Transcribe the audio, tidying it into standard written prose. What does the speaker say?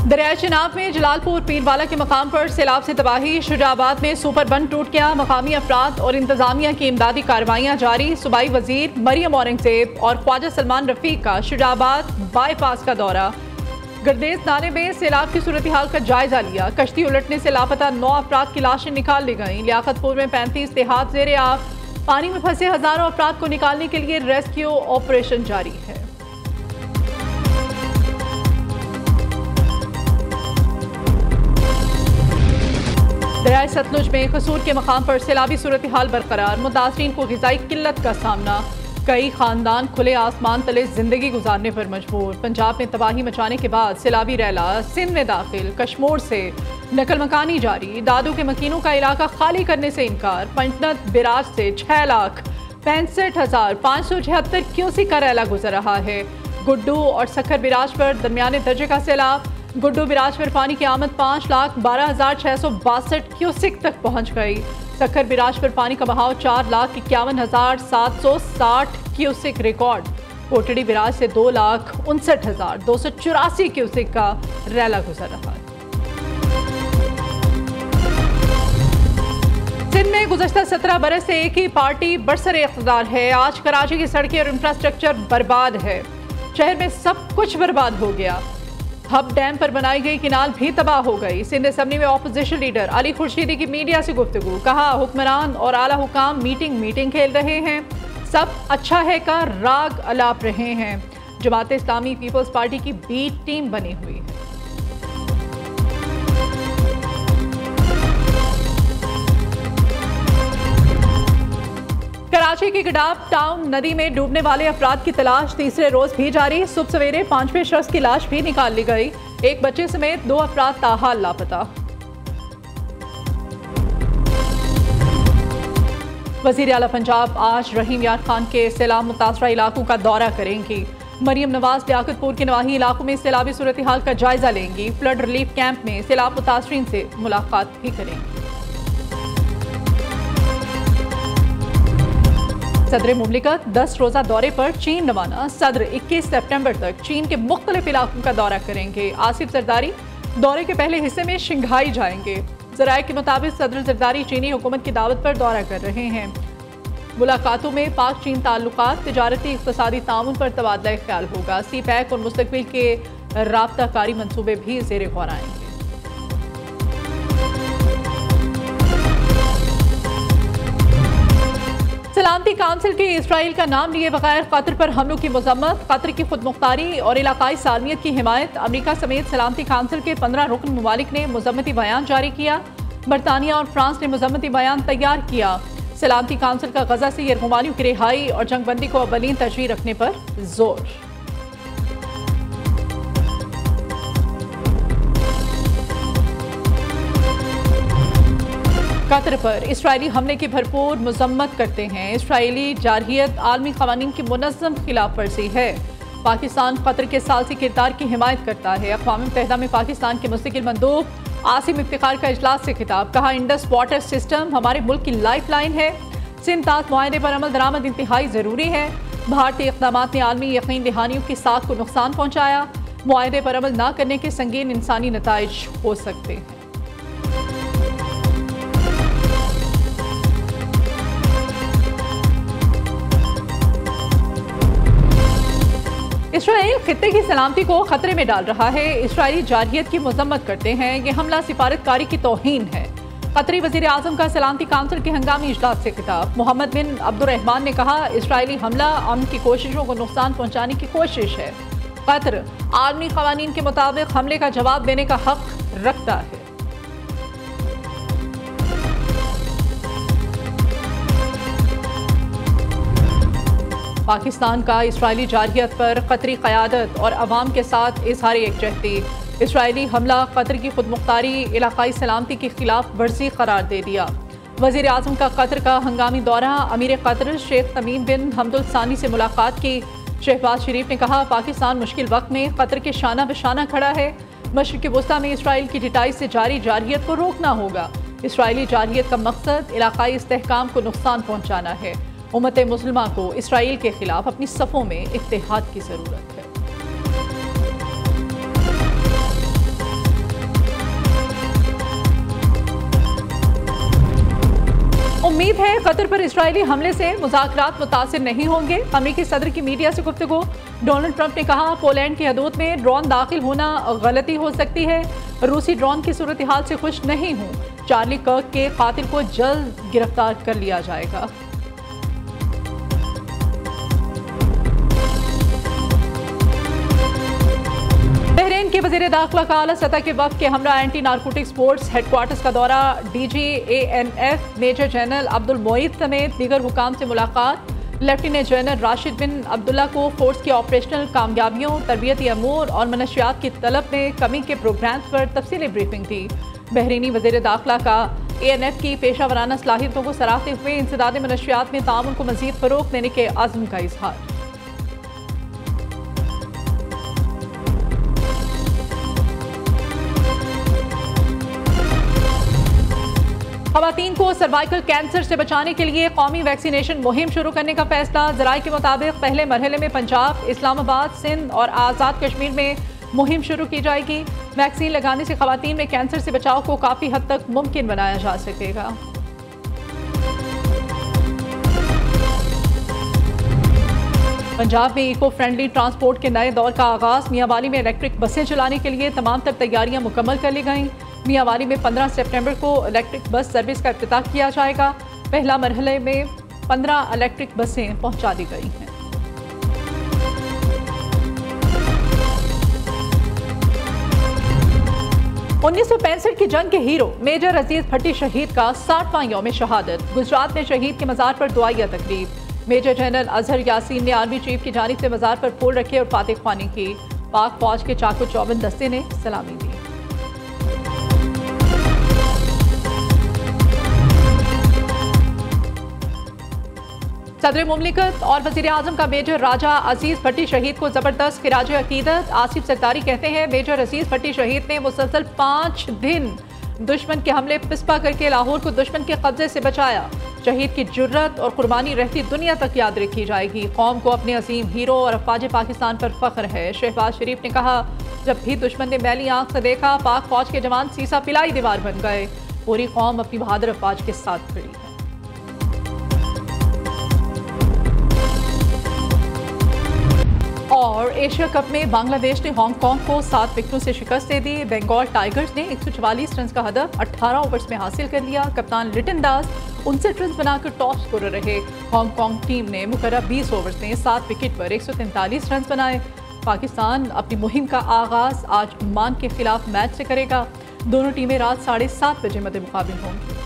दरियाए चिनाब में जलालपुर पीरवाला के मकाम पर सैलाब से तबाही। शुजाबाद में सुपर बंद टूट गया। मकामी अफराद और इंतजामिया की इमदादी कार्रवाइयाँ जारी। सूबाई वजीर मरियम औरंगजेब और ख्वाजा सलमान रफीक का शुजाबाद बाईपास का दौरा। गर्देज नाले में सैलाब की सूरत हाल का जायजा लिया। कश्ती उलटने से लापता 9 अफराद की लाशें निकाल ली गईं। लियाकतपुर में 35 देहात ज़ेरे आब। पानी में फंसे हजारों अफराद को निकालने के लिए रेस्क्यू ऑपरेशन जारी है। दरियाए सतलुज में कसूर के मकाम पर सैलाबी सूरत हाल बरकरार। मुतासरीन को ग़िज़ाई किल्लत का सामना। कई खानदान खुले आसमान तले जिंदगी गुजारने पर मजबूर। पंजाब में तबाही मचाने के बाद सैलाबी रैला सिंध में दाखिल। कश्मीर से नकल मकानी जारी। दादू के मकीनों का इलाका खाली करने से इनकार। पंचनद बिराज से 6,65,576 क्यूसिक का रैला गुजर रहा है। गुड्डू और सखर बिराज पर दरमियाने दर्जे का सैलाब। गुड्डू बिराज पर पानी की आमद 5,12,662 क्यूसिक तक पहुंच गई। सखर बिराज पर पानी का बहाव 4,51,760 क्यूसिक रिकॉर्ड। कोटड़ी बिराज से 2,59,284 क्यूसिक का रैला गुजर रहा है। सिंध में गुज़श्ता 17 बरस से एक ही पार्टी बरसर इक़्तिदार है। आज कराची की सड़कें और इंफ्रास्ट्रक्चर बर्बाद है। शहर में सब कुछ बर्बाद हो गया। हब डैम पर बनाई गई किनाल भी तबाह हो गई। सिंध असेंबली में ऑपोजिशन लीडर अली खुर्शीदी की मीडिया से गुफ्तगू। कहा, हुक्मरान और आला हुकाम मीटिंग खेल रहे हैं। सब अच्छा है का राग अलाप रहे हैं। जमात इस्लामी पीपल्स पार्टी की बी टीम बनी हुई है। कराची के गडाब टाउन नदी में डूबने वाले अफराद की तलाश तीसरे रोज भी जारी। सुबह सवेरे 5वें शख्स की लाश भी निकाल ली गई। एक बच्चे समेत 2 अफराद ताहाल लापता। वजीर आला पंजाब आज रहीम यार खान के सैलाब मुतासरा इलाकों का दौरा करेंगी। मरियम नवाज लियाकतपुर के नवाही इलाकों में सैलाबी सूरत हाल का जायजा लेंगी। फ्लड रिलीफ कैंप में सैलाब मुतासरीन से मुलाकात भी करेंगी। सदर मुमलिकत 10 रोज़ा दौरे पर चीन रवाना। सदर 21 सितंबर तक चीन के मुख्तलिफ इलाकों का दौरा करेंगे। आसिफ जरदारी दौरे के पहले हिस्से में शंघाई जाएंगे। ज़राए के मुताबिक सदर जरदारी चीनी हुकूमत की दावत पर दौरा कर रहे हैं। मुलाकातों में पाक चीन ताल्लुकात, तिजारती इक़्तिसादी ताउन पर तबादला ख्याल होगा। सी पैक और मुस्तक़बिल के राब्ता कारी मनसूबे भी ज़ेरे गौर आएंगे। सलामती काउंसिल के इसराइल का नाम लिए बगैर कतर पर हमलों की मजम्मत। कतर की खुदमुख्तारी और इलाकाई सालमियत की हिमायत। अमरीका समेत सलामती काउंसिल के 15 रुकन ममालिक ने मुजम्मती बयान जारी किया। बरतानिया और फ्रांस ने मुजम्मती बयान तैयार किया। सलामती काउंसिल का गजा से यरगुमालियों की रिहाई और जंगबंदी को अव्वलीन तरजीह रखने पर जोर। कतर पर इसराइली हमले की भरपूर मजम्मत करते हैं। इसराइली जारहियत आलमी क़वानीन की मुनज़्ज़म खिलाफ वर्जी है। पाकिस्तान कतर के सालसी किरदार की हिमायत करता है। अक़वाम मुत्तहिदा में पाकिस्तान के मुस्तकिल मंदूब आसिम इफ्तिखार का इजलास से खिताब। कहा, इंडस वाटर सिस्टम हमारे मुल्क की लाइफ लाइन है। सिंध तात मुआहदे पर अमल दरामद इंतहाई ज़रूरी है। भारतीय इक़दामात ने आलमी यकीन दहानियों की साख को नुकसान पहुँचाया। मुआहदे पर अमल न करने के संगीन इंसानी नताइज हो सकते हैं। इसराइल खित्ते की सलामती को खतरे में डाल रहा है। इसराइली जारहियत की मजम्मत करते हैं। ये हमला सिफारतकारी की तौहीन है। कतरी वज़ीर आज़म का सलामती काउंसिल के हंगामी इजलास से खिताब। मोहम्मद बिन अब्दुर्रहमान ने कहा, इसराइली हमला अमन की कोशिशों को नुकसान पहुँचाने की कोशिश है। कतर आलमी क़वानीन के मुताबिक हमले का जवाब देने का हक रखता है। पाकिस्तान का इसराइली जारहियत पर कतरी क़यादत और अवाम के साथ इज़हार यकजहती। इसराइली हमला कतर की खुदमुख्तारी इलाकाई सलामती की खिलाफ वर्जी करार दे दिया। वज़ीर आज़म का कतर का हंगामी दौरा। अमीर कतर शेख तमीम बिन हमदुल सानी से मुलाकात की। शहबाज शरीफ ने कहा, पाकिस्तान मुश्किल वक्त में कतर के शाना बशाना खड़ा है। मशरिक़ वस्ता में इसराइल की ढिठाई से जारी जारहियत को रोकना होगा। इसराइली जारहियत का मकसद इलाकाई इस्तेहकाम को नुकसान पहुँचाना है। उम्मत मुस्लिमा को इसराइल के खिलाफ अपनी सफ़ों में इत्तेहाद की ज़रूरत है। उम्मीद है कतर पर इजरायली हमले से मुज़ाकरात मुतासिर नहीं होंगे। अमेरिकी सदर की मीडिया से गुफ्तगू। डोनाल्ड ट्रंप ने कहा पोलैंड की हदूद में ड्रोन दाखिल होना गलती हो सकती है। रूसी ड्रोन की सूरत हाल से खुश नहीं हूँ। चार्ली कर्क के कातिल को जल्द गिरफ्तार कर लिया जाएगा। बहरीन के वज़ीर दाखिला का आला सतह के वक्त के हमरा एंटी नारकोटिक्स फोर्स हेडक्वार्टर्स का दौरा। DGANF major general Abdul Moid समेत दीगर हुकाम से मुलाकात। लेफ्टिनेंट जनरल राशिद बिन अब्दुल्ला को फोर्स की ऑपरेशनल कामयाबियों, तरबियती अमूर और मनशियात की तलब में कमी के प्रोग्राम पर तफसीली ब्रीफिंग दी। बहरीनी वज़ीर दाखिला का ANF की पेशा वराना सलाहियतों को सराहते हुए इंसदाद मनशियात में ताउन को मज़ीद फ़रोग़ देने के आज़म का इजहार। ख़वातीन को सर्वाइकल कैंसर से बचाने के लिए कौमी वैक्सीनेशन मुहिम शुरू करने का फैसला। ज़राए के मुताबिक पहले मरहले में पंजाब, इस्लामाबाद, सिंध और आज़ाद कश्मीर में मुहिम शुरू की जाएगी। वैक्सीन लगाने से ख़वातीन में कैंसर से बचाव को काफ़ी हद तक मुमकिन बनाया जा सकेगा। पंजाब में इको फ्रेंडली ट्रांसपोर्ट के नए दौर का आगाज़। मियांवाली में इलेक्ट्रिक बसें चलाने के लिए तमाम तर तैयारियां मुकम्मल कर ली गईं। मियांवाली में 15 सितंबर को इलेक्ट्रिक बस सर्विस का इफ्तिताह किया जाएगा। पहला मरहले में 15 इलेक्ट्रिक बसें पहुंचा दी गई हैं। उन्नीस सौ 65 की जंग के हीरो मेजर अजीज भट्टी शहीद का 60वां यौम शहादत। गुजरात में शहीद के मज़ार पर दुआया तकरीब। मेजर जनरल अजहर यासीन ने आर्मी चीफ की जानिब से मज़ार पर फूल रखे और फातिह ख्वानी की। पाक फौज के चाको चौबंद दस्ते ने सलामी दी। सदर मुमलिकत और वज़ीर आज़म का मेजर राजा अजीज भट्टी शहीद को ज़बरदस्त खिराज अकीदत। आसिफ सरदारी कहते हैं मेजर अजीज भट्टी शहीद ने मुसलसल 5 दिन दुश्मन के हमले पिस्पा करके लाहौर को दुश्मन के कब्जे से बचाया। शहीद की जुर्रत और कुर्बानी रहती दुनिया तक याद रखी जाएगी। कौम को अपने अजीम हीरो और अफवाज पाकिस्तान पर फख्र है। शहबाज शरीफ ने कहा जब भी दुश्मन ने मैली आंख से देखा पाक फौज के जवान सीसा पिलाई दीवार बन गए। पूरी कौम अपनी बहादुर अफवाज के साथ खड़ी है। और एशिया कप में बांग्लादेश ने हांगकांग को 7 विकेटों से शिकस्त दे दी। बंगाल टाइगर्स ने 144 रन का हदफ 18 ओवर्स में हासिल कर लिया। कप्तान लिटन दास 59 रन बनाकर टॉप स्कोरर रहे। हांगकांग टीम ने मुकर्रर 20 ओवर्स में 7 विकेट पर 143 रन बनाए। पाकिस्तान अपनी मुहिम का आगाज आज ओमान के खिलाफ मैच से करेगा। दोनों टीमें रात 7:30 बजे मद्देमुकाबिल होंगी।